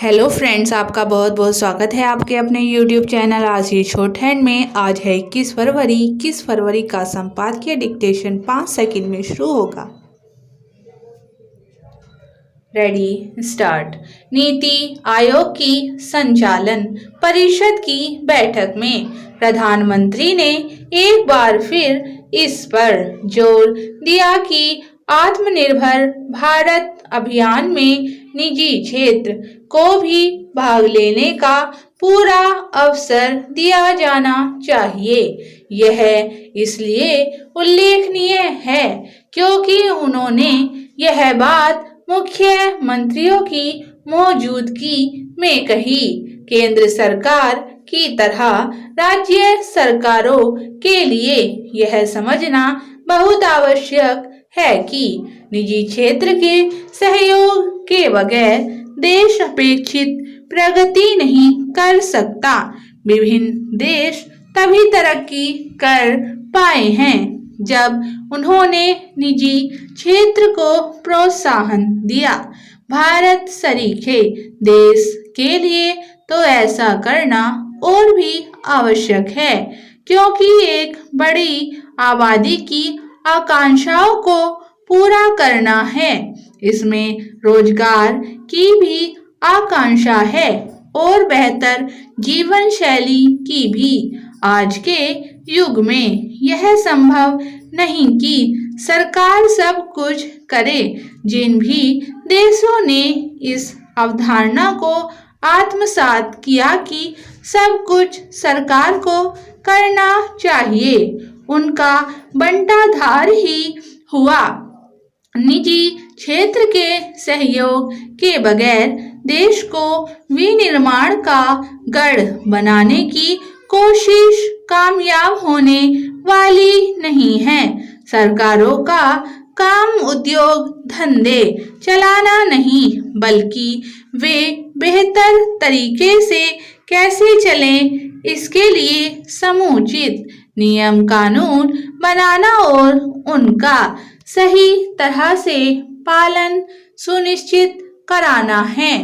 Hello friends, आपका बहुत बहुत स्वागत है आपके अपने यूट्यूब चैनल आशीष शॉर्टहैंड में। आज है 21 फरवरी का संपादकीय डिक्टेशन 5 सेकंड में शुरू होगा। Ready start. नीति आयोग की संचालन परिषद की बैठक में प्रधानमंत्री ने एक बार फिर इस पर जोर दिया कि आत्मनिर्भर भारत अभियान में निजी क्षेत्र को भी भाग लेने का पूरा अवसर दिया जाना चाहिए। यह इसलिए उल्लेखनीय है क्योंकि उन्होंने यह बात मुख्यमंत्रियों की मौजूदगी में कही। केंद्र सरकार की तरह राज्य सरकारों के लिए यह समझना बहुत आवश्यक है कि निजी क्षेत्र के सहयोग के बगैर देश अपेक्षित प्रगति नहीं कर सकता। विभिन्न देश तभी तरक्की कर पाए हैं जब उन्होंने निजी क्षेत्र को प्रोत्साहन दिया। भारत सरीखे देश के लिए तो ऐसा करना और भी आवश्यक है क्योंकि एक बड़ी आबादी की आकांक्षाओं को पूरा करना है। इसमें रोजगार की भी आकांक्षा है और बेहतर जीवन शैली की भी। आज के युग में यह संभव नहीं कि सरकार सब कुछ करे। जिन भी देशों ने इस अवधारणा को आत्मसात किया कि सब कुछ सरकार को करना चाहिए, उनका बंटाधार ही हुआ। निजी क्षेत्र के सहयोग के बगैर देश को विनिर्माण का गढ़ बनाने की कोशिश कामयाब होने वाली नहीं है। सरकारों का काम उद्योग धंधे चलाना नहीं, बल्कि वे बेहतर तरीके से कैसे चलें इसके लिए समुचित नियम कानून बनाना और उनका सही तरह से पालन सुनिश्चित कराना है।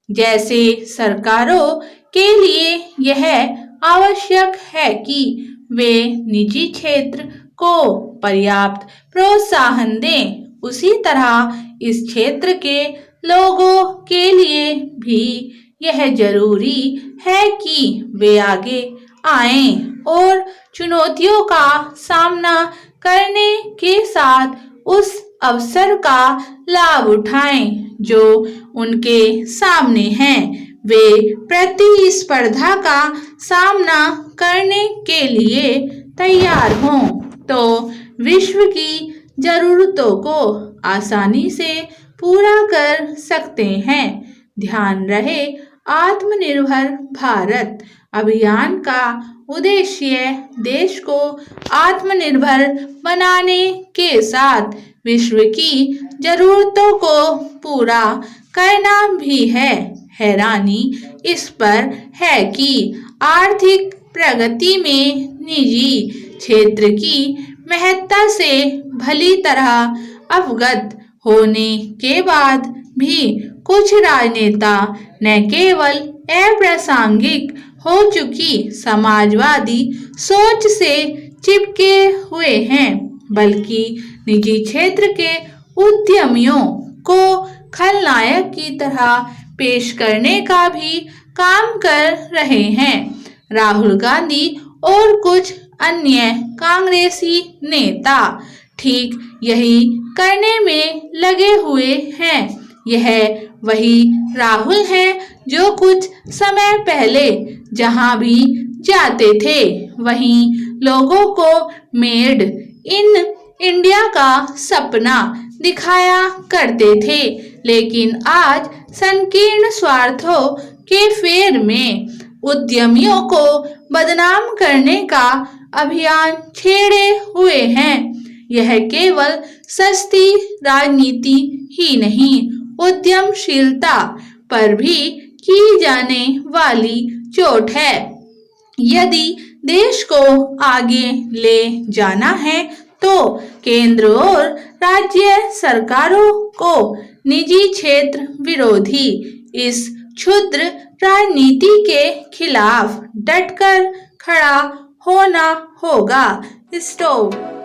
जैसे सरकारों के लिए यह आवश्यक है कि वे निजी क्षेत्र को पर्याप्त प्रोत्साहन दें, उसी तरह इस क्षेत्र के लोगों के लिए भी यह जरूरी है कि वे आगे आएं और चुनौतियों का सामना करने के साथ उस अवसर का लाभ उठाएं जो उनके सामने हैं। वे प्रतिस्पर्धा का सामना करने के लिए तैयार हों तो विश्व की जरूरतों को आसानी से पूरा कर सकते हैं। ध्यान रहे, आत्मनिर्भर भारत अभियान का उद्देश्य देश को आत्मनिर्भर बनाने के साथ विश्व की जरूरतों को पूरा करना भी है। हैरानी इस पर है कि आर्थिक प्रगति में निजी क्षेत्र की महत्ता से भली तरह अवगत होने के बाद भी कुछ राजनेता न केवल अप्रासंगिक हो चुकी समाजवादी सोच से चिपके हुए हैं, बल्कि निजी क्षेत्र के उद्यमियों को खलनायक की तरह पेश करने का भी काम कर रहे हैं। राहुल गांधी और कुछ अन्य कांग्रेसी नेता ठीक यही करने में लगे हुए हैं। यह वही राहुल हैं जो कुछ समय पहले जहां भी जाते थे वहीं लोगों को मेड इन इंडिया का सपना दिखाया करते थे, लेकिन आज संकीर्ण स्वार्थों के फेर में उद्यमियों को बदनाम करने का अभियान छेड़े हुए हैं। यह केवल सस्ती राजनीति ही नहीं, उद्यमशीलता पर भी की जाने वाली चोट है। यदि देश को आगे ले जाना है तो केंद्र और राज्य सरकारों को निजी क्षेत्र विरोधी इस क्षुद्र राजनीति के खिलाफ डटकर खड़ा होना होगा। स्टॉप।